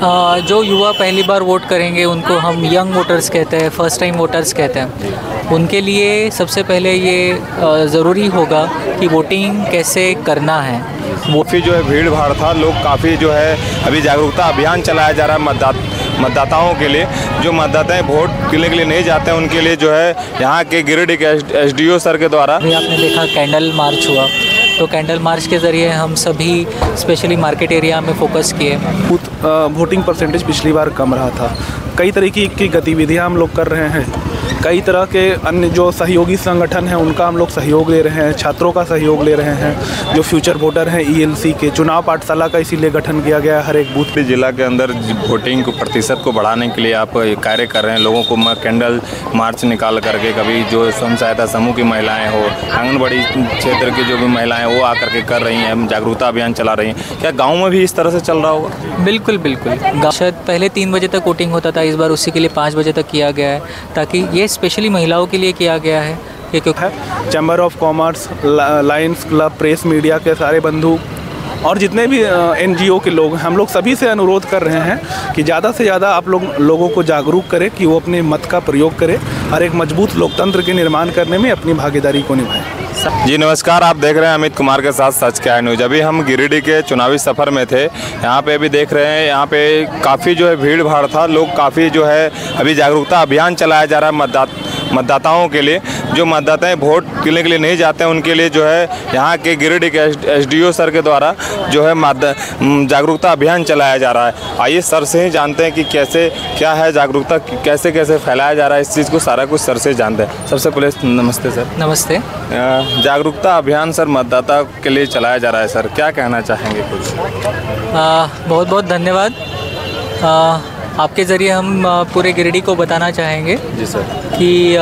जो युवा पहली बार वोट करेंगे उनको हम यंग वोटर्स कहते हैं, फर्स्ट टाइम वोटर्स कहते हैं। उनके लिए सबसे पहले ये ज़रूरी होगा कि वोटिंग कैसे करना है। काफ़ी जो है भीड़ भाड़ था, लोग काफ़ी जो है अभी जागरूकता अभियान चलाया जा रहा है मतदाताओं के लिए। जो मतदाता वोट देने के लिए नहीं जाते हैं उनके लिए जो है यहाँ के गिरिडीह के एसडीओ सर के द्वारा अभी आपने देखा कैंडल मार्च हुआ, तो कैंडल मार्च के ज़रिए हम सभी स्पेशली मार्केट एरिया में फोकस किए। वोटिंग परसेंटेज पिछली बार कम रहा था। कई तरीके की गतिविधियां हम लोग कर रहे हैं। कई तरह के अन्य जो सहयोगी संगठन हैं उनका हम लोग सहयोग ले रहे हैं, छात्रों का सहयोग ले रहे हैं। जो फ्यूचर वोटर हैं ईएलसी के चुनाव पाठशाला का इसीलिए गठन किया गया है। हर एक बूथ पे जिला के अंदर वोटिंग को प्रतिशत को बढ़ाने के लिए आप कार्य कर रहे हैं। लोगों को कैंडल मार्च निकाल करके, कभी जो स्वयं सहायता समूह की महिलाएं हो, आंगनबाड़ी क्षेत्र की जो भी महिलाएं वो आकर के कर रही हैं, जागरूकता अभियान चला रही हैं। क्या गाँव में भी इस तरह से चल रहा होगा? बिल्कुल बिल्कुल। शायद पहले 3 बजे तक वोटिंग होता था, इस बार उसी के लिए 5 बजे तक किया गया है, ताकि ये स्पेशली महिलाओं के लिए किया गया है। ये क्योंकि chamber of commerce, Lions club, press media के सारे बंधु और जितने भी एनजीओ के लोग, हम लोग सभी से अनुरोध कर रहे हैं कि ज़्यादा से ज़्यादा आप लोगों को जागरूक करें कि वो अपने मत का प्रयोग करें और एक मजबूत लोकतंत्र के निर्माण करने में अपनी भागीदारी को निभाएं। जी नमस्कार, आप देख रहे हैं अमित कुमार के साथ सच क्या है न्यूज़। अभी हम गिरिडीह के चुनावी सफ़र में थे। यहाँ पे अभी देख रहे हैं, यहाँ पे काफ़ी जो है भीड़ भाड़ था। लोग काफ़ी जो है अभी जागरूकता अभियान चलाया जा रहा है मतदाताओं के लिए। जो मतदाता वोट देने के लिए नहीं जाते हैं उनके लिए जो है यहाँ के गिरिडीह के एसडीओ सर के द्वारा जो है जागरूकता अभियान चलाया जा रहा है। आइए सर से ही जानते हैं कि कैसे क्या है जागरूकता, कैसे कैसे फैलाया जा रहा है इस चीज़ को, सारा कुछ सर से जानते हैं। सबसे पहले नमस्ते सर। नमस्ते। जागरूकता अभियान सर मतदाता के लिए चलाया जा रहा है सर, क्या कहना चाहेंगे कुछ? बहुत बहुत धन्यवाद। आपके ज़रिए हम पूरे गिरिडीह को बताना चाहेंगे जी सर कि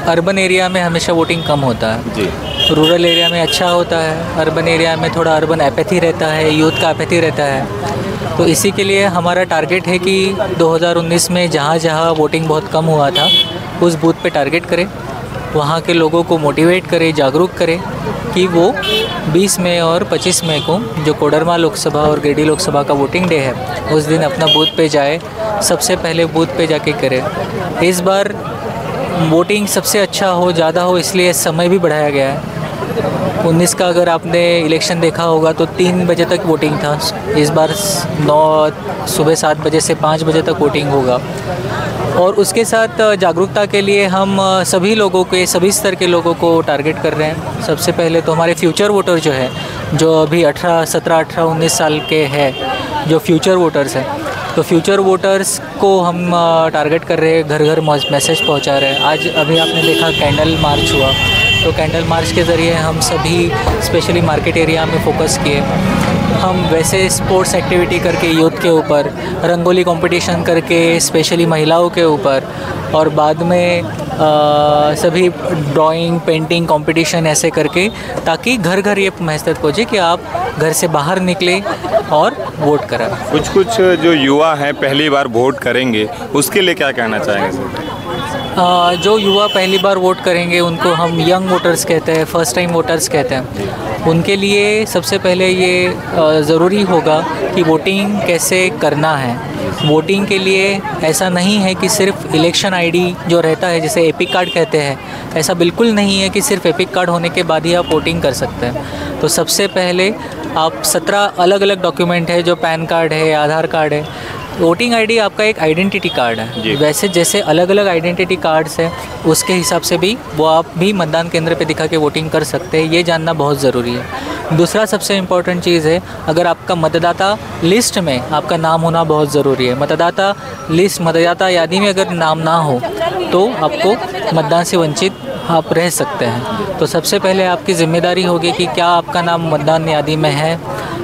अर्बन एरिया में हमेशा वोटिंग कम होता है जी, रूरल एरिया में अच्छा होता है। अर्बन एरिया में थोड़ा अर्बन एपैथी रहता है, यूथ का एपैथी रहता है। तो इसी के लिए हमारा टारगेट है कि 2019 में जहाँ जहाँ वोटिंग बहुत कम हुआ था उस बूथ पे टारगेट करें, वहाँ के लोगों को मोटिवेट करें, जागरूक करें कि वो 20 मई और 25 मई को जो कोडरमा लोकसभा और गिरिडीह लोकसभा का वोटिंग डे है उस दिन अपना बूथ पे जाए, सबसे पहले बूथ पे जाके करें। इस बार वोटिंग सबसे अच्छा हो, ज़्यादा हो, इसलिए समय भी बढ़ाया गया है। 19 का अगर आपने इलेक्शन देखा होगा तो 3 बजे तक वोटिंग था। इस बार सुबह 7 बजे से 5 बजे तक वोटिंग होगा। और उसके साथ जागरूकता के लिए हम सभी लोगों के, सभी स्तर के लोगों को टारगेट कर रहे हैं। सबसे पहले तो हमारे फ्यूचर वोटर जो है, जो अभी 17, 18, 19 साल के हैं, जो फ्यूचर वोटर्स हैं, तो फ्यूचर वोटर्स को हम टारगेट कर रहे हैं, घर घर मैसेज पहुंचा रहे हैं। आज अभी आपने देखा कैंडल मार्च हुआ, तो कैंडल मार्च के ज़रिए हम सभी स्पेशली मार्केट एरिया में फोकस किए। हम वैसे स्पोर्ट्स एक्टिविटी करके यूथ के ऊपर, रंगोली कंपटीशन करके स्पेशली महिलाओं के ऊपर, और बाद में सभी ड्राइंग, पेंटिंग कंपटीशन ऐसे करके, ताकि घर घर ये मैसेज पहुँचे कि आप घर से बाहर निकलें और वोट करें। कुछ जो युवा हैं पहली बार वोट करेंगे उसके लिए क्या कहना चाहेंगे सर? जो युवा पहली बार वोट करेंगे उनको हम यंग वोटर्स कहते हैं, फर्स्ट टाइम वोटर्स कहते हैं। उनके लिए सबसे पहले ये ज़रूरी होगा कि वोटिंग कैसे करना है। वोटिंग के लिए ऐसा नहीं है कि सिर्फ इलेक्शन आईडी जो रहता है, जैसे एपिक कार्ड कहते हैं, ऐसा बिल्कुल नहीं है कि सिर्फ एपिक कार्ड होने के बाद ही आप वोटिंग कर सकते हैं। तो सबसे पहले आप 17 अलग अलग डॉक्यूमेंट है, जो पैन कार्ड है, आधार कार्ड है। वोटिंग आईडी आपका एक आइडेंटिटी कार्ड है। वैसे जैसे अलग अलग आइडेंटिटी कार्ड्स हैं, उसके हिसाब से भी वो आप भी मतदान केंद्र पे दिखा के वोटिंग कर सकते हैं। ये जानना बहुत ज़रूरी है। दूसरा सबसे इम्पॉर्टेंट चीज़ है, अगर आपका मतदाता लिस्ट में आपका नाम होना बहुत ज़रूरी है। मतदाता लिस्ट, मतदाता यादी में अगर नाम ना हो तो आपको मतदान से वंचित आप रह सकते हैं। तो सबसे पहले आपकी ज़िम्मेदारी होगी कि क्या आपका नाम मतदान यादी में है।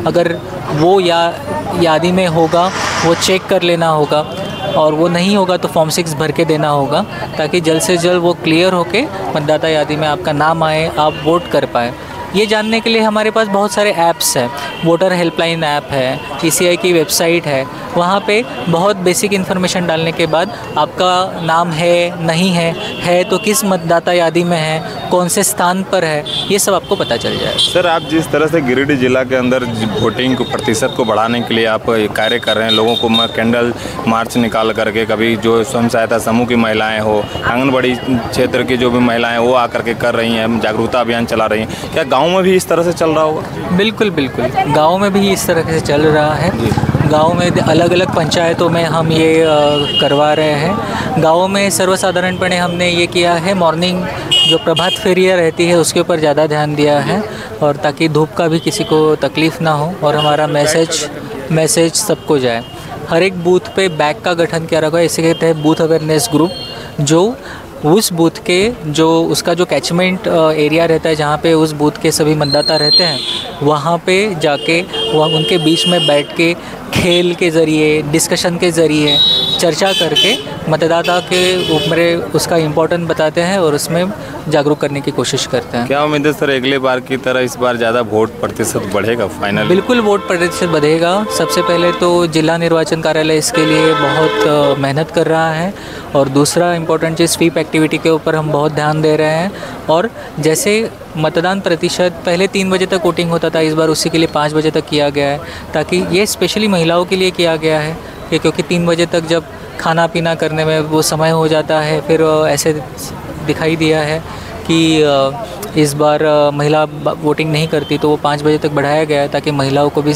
अगर वो यादी में होगा, वो चेक कर लेना होगा, और वो नहीं होगा तो फॉर्म 6 भर के देना होगा, ताकि जल्द से जल्द वो क्लियर होके मतदाता यादी में आपका नाम आए, आप वोट कर पाए। ये जानने के लिए हमारे पास बहुत सारे ऐप्स हैं। वोटर हेल्पलाइन ऐप है, ईसीआई की वेबसाइट है। वहाँ पे बहुत बेसिक इन्फॉर्मेशन डालने के बाद आपका नाम है, नहीं है, है तो किस मतदाता यादी में है, कौन से स्थान पर है, ये सब आपको पता चल जाए। सर, आप जिस तरह से गिरिडीह जिला के अंदर वोटिंग को प्रतिशत को बढ़ाने के लिए आप कार्य कर रहे हैं, लोगों को कैंडल मार्च निकाल करके, कभी जो स्वयं सहायता समूह की महिलाएं हो, आंगनबाड़ी क्षेत्र की जो भी महिलाएं वो आकर के कर रही हैं, जागरूकता अभियान चला रही हैं, क्या गाँव में भी इस तरह से चल रहा होगा? बिल्कुल बिल्कुल, गाँव में भी इस तरह से चल रहा है। गाँव में अलग अलग पंचायतों में हम ये करवा रहे हैं। गाँव में सर्वसाधारणपणे हमने ये किया है, मॉर्निंग जो प्रभात फेरियाँ रहती है उसके ऊपर ज़्यादा ध्यान दिया है, और ताकि धूप का भी किसी को तकलीफ़ ना हो और हमारा मैसेज सबको जाए। हर एक बूथ पे बैग का गठन किया रखा है, इसे कहते हैं बूथ अवेयरनेस ग्रुप, जो उस बूथ के जो उसका जो कैचमेंट एरिया रहता है, जहाँ पे उस बूथ के सभी मतदाता रहते हैं, वहाँ पे जाके वहाँ उनके बीच में बैठ के खेल के ज़रिए, डिस्कशन के ज़रिए चर्चा करके मतदाता के ऊपर उसका इम्पोर्टेंस बताते हैं और उसमें जागरूक करने की कोशिश करते हैं। क्या उम्मीद है सर, अगले बार की तरह इस बार ज़्यादा वोट प्रतिशत बढ़ेगा फाइनल? बिल्कुल वोट प्रतिशत बढ़ेगा। सबसे पहले तो जिला निर्वाचन कार्यालय इसके लिए बहुत मेहनत कर रहा है, और दूसरा इम्पोर्टेंट चीज़ स्वीप एक्टिविटी के ऊपर हम बहुत ध्यान दे रहे हैं। और जैसे मतदान प्रतिशत पहले 3 बजे तक वोटिंग होता था, इस बार उसी के लिए 5 बजे तक किया गया है, ताकि ये स्पेशली महिलाओं के लिए किया गया है कि क्योंकि 3 बजे तक जब खाना पीना करने में वो समय हो जाता है, फिर ऐसे दिखाई दिया है कि इस बार महिला वोटिंग नहीं करती, तो वो 5 बजे तक बढ़ाया गया है ताकि महिलाओं को भी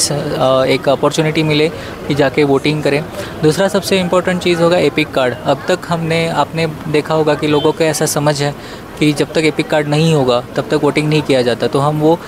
एक अपॉर्चुनिटी मिले कि जाके वोटिंग करें। दूसरा सबसे इम्पोर्टेंट चीज़ होगा एपिक कार्ड। अब तक आपने देखा होगा कि लोगों को ऐसा समझ है कि जब तक एपिक कार्ड नहीं होगा तब तक वोटिंग नहीं किया जाता। तो हम वो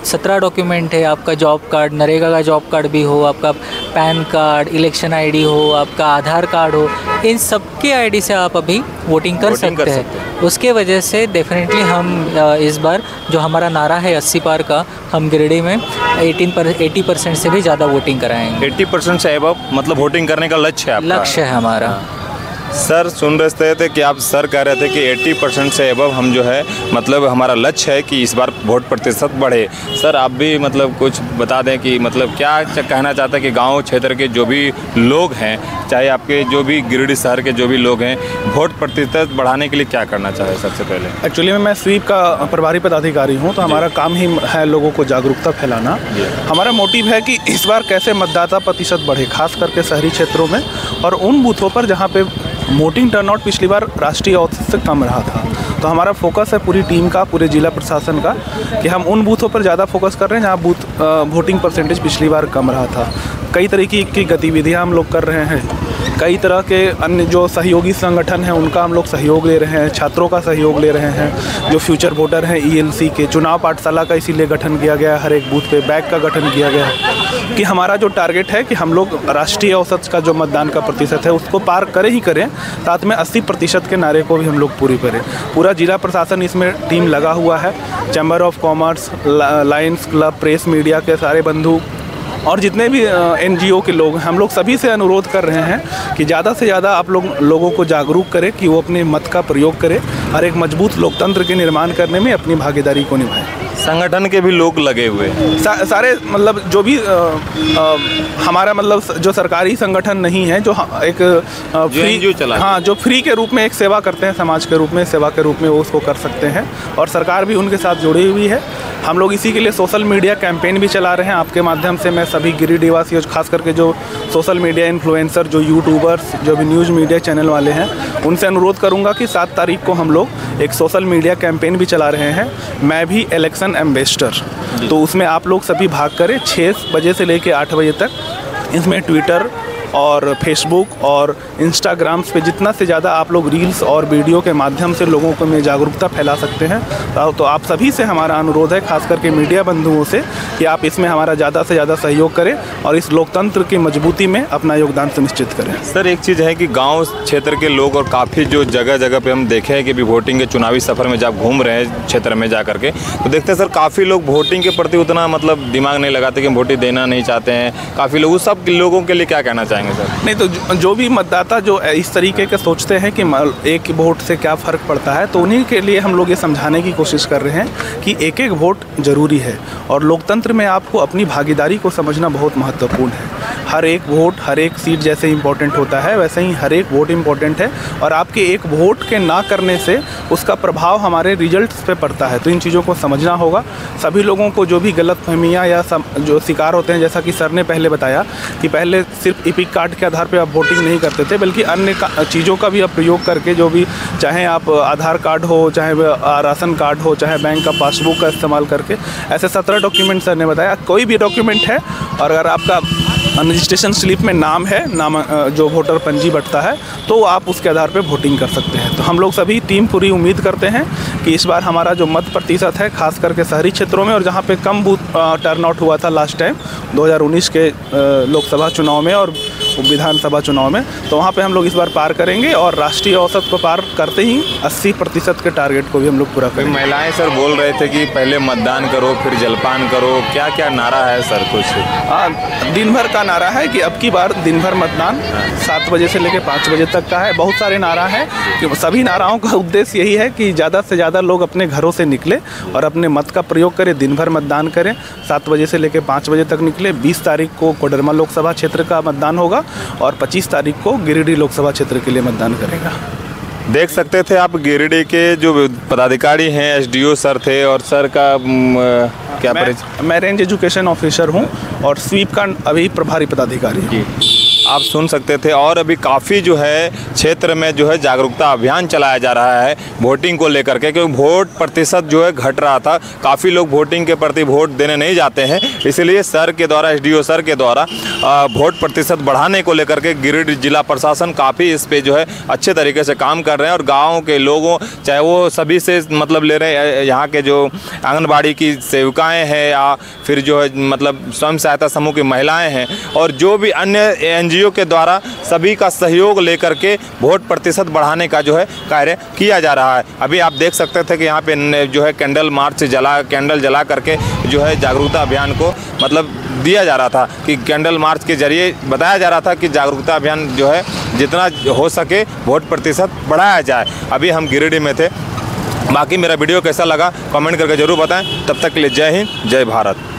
17 डॉक्यूमेंट है, आपका जॉब कार्ड, नरेगा का जॉब कार्ड भी हो, आपका पैन कार्ड, इलेक्शन आईडी हो, आपका आधार कार्ड हो, इन सब के आईडी से आप अभी वोटिंग कर सकते हैं। उसके वजह से डेफिनेटली हम इस बार जो हमारा नारा है 80 पार का, हम गिरिडीह में 80% से भी ज़्यादा वोटिंग कराएंगे। 80% से अबव मतलब वोटिंग करने का लक्ष्य है आपका? लक्ष्य है हमारा। सर, सुन रहे थे कि आप सर कह रहे थे कि 80% से अबव हम जो है मतलब हमारा लक्ष्य है कि इस बार वोट प्रतिशत बढ़े। सर, आप भी मतलब कुछ बता दें कि मतलब क्या कहना चाहते हैं कि गांव क्षेत्र के जो भी लोग हैं, चाहे आपके जो भी गिरिडीह शहर के जो भी लोग हैं, वोट प्रतिशत बढ़ाने के लिए क्या करना चाहे? सबसे पहले एक्चुअली मैं स्वीप का प्रभारी पदाधिकारी हूँ, तो हमारा काम ही है लोगों को जागरूकता फैलाना। हमारा मोटिव है कि इस बार कैसे मतदाता प्रतिशत बढ़े, खास करके शहरी क्षेत्रों में और उन बूथों पर जहाँ पे वोटिंग टर्नआउट पिछली बार राष्ट्रीय औसत से कम रहा था। तो हमारा फोकस है पूरी टीम का, पूरे जिला प्रशासन का, कि हम उन बूथों पर ज़्यादा फोकस कर रहे हैं जहाँ वोटिंग परसेंटेज पिछली बार कम रहा था। कई तरीके की गतिविधियाँ हम लोग कर रहे हैं, कई तरह के अन्य जो सहयोगी संगठन हैं उनका हम लोग सहयोग ले रहे हैं, छात्रों का सहयोग ले रहे हैं। जो फ्यूचर वोटर हैं ELC के चुनाव पाठशाला का इसीलिए गठन किया गया है, हर एक बूथ पे बैग का गठन किया गया है कि हमारा जो टारगेट है कि हम लोग राष्ट्रीय औसत का जो मतदान का प्रतिशत है उसको पार करें ही करें, साथ में 80% के नारे को भी हम लोग पूरी करें। पूरा जिला प्रशासन इसमें टीम लगा हुआ है, chamber of commerce, Lions club, press media के सारे बंधु और जितने भी NGO के लोग हैं, हम लोग सभी से अनुरोध कर रहे हैं कि ज़्यादा से ज़्यादा आप लोगों को जागरूक करें कि वो अपने मत का प्रयोग करें और एक मजबूत लोकतंत्र के निर्माण करने में अपनी भागीदारी को निभाएं। संगठन के भी लोग लगे हुए हैं सारे, मतलब जो भी हमारा मतलब जो सरकारी संगठन नहीं है, जो एक फ्री, हाँ, जो फ्री के रूप में एक सेवा करते हैं, समाज के रूप में सेवा के रूप में वो उसको कर सकते हैं, और सरकार भी उनके साथ जुड़ी हुई है। हम लोग इसी के लिए सोशल मीडिया कैंपेन भी चला रहे हैं। आपके माध्यम से मैं सभी गिरिडीह वासियों, खास करके जो सोशल मीडिया इन्फ्लुएंसर, जो यूट्यूबर्स, जो भी न्यूज़ मीडिया चैनल वाले हैं, उनसे अनुरोध करूंगा कि 7 तारीख को हम लोग एक सोशल मीडिया कैंपेन भी चला रहे हैं, मैं भी इलेक्शन एम्बेसडर। तो उसमें आप लोग सभी भाग करें 6 बजे से लेकर 8 बजे तक। इसमें ट्विटर और फेसबुक और इंस्टाग्राम्स पे जितना से ज़्यादा आप लोग रील्स और वीडियो के माध्यम से लोगों को में जागरूकता फैला सकते हैं। तो आप सभी से हमारा अनुरोध है, खास करके मीडिया बंधुओं से, कि आप इसमें हमारा ज़्यादा से ज़्यादा सहयोग करें और इस लोकतंत्र की मजबूती में अपना योगदान सुनिश्चित करें। सर, एक चीज़ है कि गाँव क्षेत्र के लोग और काफ़ी जो जगह जगह पे हम देखे हैं कि भी वोटिंग के चुनावी सफ़र में जब घूम रहे हैं क्षेत्र में जा करके, तो देखते हैं सर काफ़ी लोग वोटिंग के प्रति उतना मतलब दिमाग नहीं लगाते कि हम वोटिंग देना नहीं चाहते हैं। काफ़ी लोग, उस सब लोगों के लिए क्या कहना चाहेंगे? चाहेंगे सर? नहीं तो जो भी मतदाता जो इस तरीके के सोचते हैं कि एक वोट से क्या फ़र्क पड़ता है, तो उन्हीं के लिए हम लोग ये समझाने की कोशिश कर रहे हैं कि एक एक वोट ज़रूरी है और लोकतंत्र में आपको अपनी भागीदारी को समझना बहुत महत्वपूर्ण है। हर एक वोट, हर एक सीट जैसे इम्पोर्टेंट होता है, वैसे ही हर एक वोट इम्पोर्टेंट है और आपके एक वोट के ना करने से उसका प्रभाव हमारे रिजल्ट्स पे पड़ता है। तो इन चीज़ों को समझना होगा। सभी लोगों को जो भी गलतफहमियां या जो शिकार होते हैं, जैसा कि सर ने पहले बताया कि पहले सिर्फ इपिक कार्ड के आधार पे आप वोटिंग नहीं करते थे, बल्कि अन्य चीज़ों का भी आप प्रयोग करके, जो भी चाहे आप आधार कार्ड हो, चाहे राशन कार्ड हो, चाहे बैंक का पासबुक का इस्तेमाल करके, ऐसे 17 डॉक्यूमेंट सर ने बताया। कोई भी डॉक्यूमेंट है और अगर आपका रजिस्ट्रेशन स्लिप में नाम है, नाम जो वोटर पंजी बटता है, तो आप उसके आधार पे वोटिंग कर सकते हैं। तो हम लोग सभी टीम पूरी उम्मीद करते हैं कि इस बार हमारा जो मत प्रतिशत है, खास करके शहरी क्षेत्रों में और जहाँ पे कम बूथ टर्नआउट हुआ था लास्ट टाइम 2019 के लोकसभा चुनाव में और विधानसभा चुनाव में, तो वहाँ पे हम लोग इस बार पार करेंगे और राष्ट्रीय औसत को पार करते ही 80% के टारगेट को भी हम लोग पूरा करेंगे। महिलाएं सर बोल रहे थे कि पहले मतदान करो फिर जलपान करो, क्या क्या नारा है सर कुछ? हाँ, दिन भर का नारा है कि अब की बार दिन भर मतदान 7 बजे से लेकर 5 बजे तक का है। बहुत सारे नारा हैं कि सभी नाराओं का उद्देश्य यही है कि ज़्यादा से ज़्यादा लोग अपने घरों से निकले और अपने मत का प्रयोग करें, दिन भर मतदान करें, 7 बजे से लेकर 5 बजे तक निकले। 20 तारीख को कोडरमा लोकसभा क्षेत्र का मतदान होगा और 25 तारीख को गिरिडीह लोकसभा क्षेत्र के लिए मतदान करेगा। देख सकते थे आप गिरिडीह के जो पदाधिकारी हैं, एसडीओ सर थे और सर का क्या परिचय? मैं रेंज एजुकेशन ऑफिसर हूं और स्वीप का अभी प्रभारी पदाधिकारी हूं। आप सुन सकते थे। और अभी काफ़ी जो है क्षेत्र में जो है जागरूकता अभियान चलाया जा रहा है वोटिंग को लेकर के, क्योंकि वोट प्रतिशत जो है घट रहा था। काफ़ी लोग वोटिंग के प्रति वोट देने नहीं जाते हैं, इसलिए सर के द्वारा, एसडीओ सर के द्वारा वोट प्रतिशत बढ़ाने को लेकर के गिरिडीह जिला प्रशासन काफ़ी इस पे जो है अच्छे तरीके से काम कर रहे हैं। और गाँव के लोगों, चाहे वो सभी से मतलब ले रहे हैं, यहाँ के जो आंगनबाड़ी की सेविकाएँ हैं या फिर जो है मतलब स्वयं सहायता समूह की महिलाएँ हैं और जो भी अन्य एनजीओ के द्वारा सभी का सहयोग लेकर के वोट प्रतिशत बढ़ाने का जो है कार्य किया जा रहा है। अभी आप देख सकते थे कि यहाँ पे जो है कैंडल जला करके जो है जागरूकता अभियान को मतलब दिया जा रहा था कि कैंडल मार्च के जरिए बताया जा रहा था कि जागरूकता अभियान जो है जितना हो सके वोट प्रतिशत बढ़ाया जाए। अभी हम गिरिडीह में थे। बाकी मेरा वीडियो कैसा लगा कमेंट करके ज़रूर बताएं। तब तक के लिए जय हिंद, जय भारत।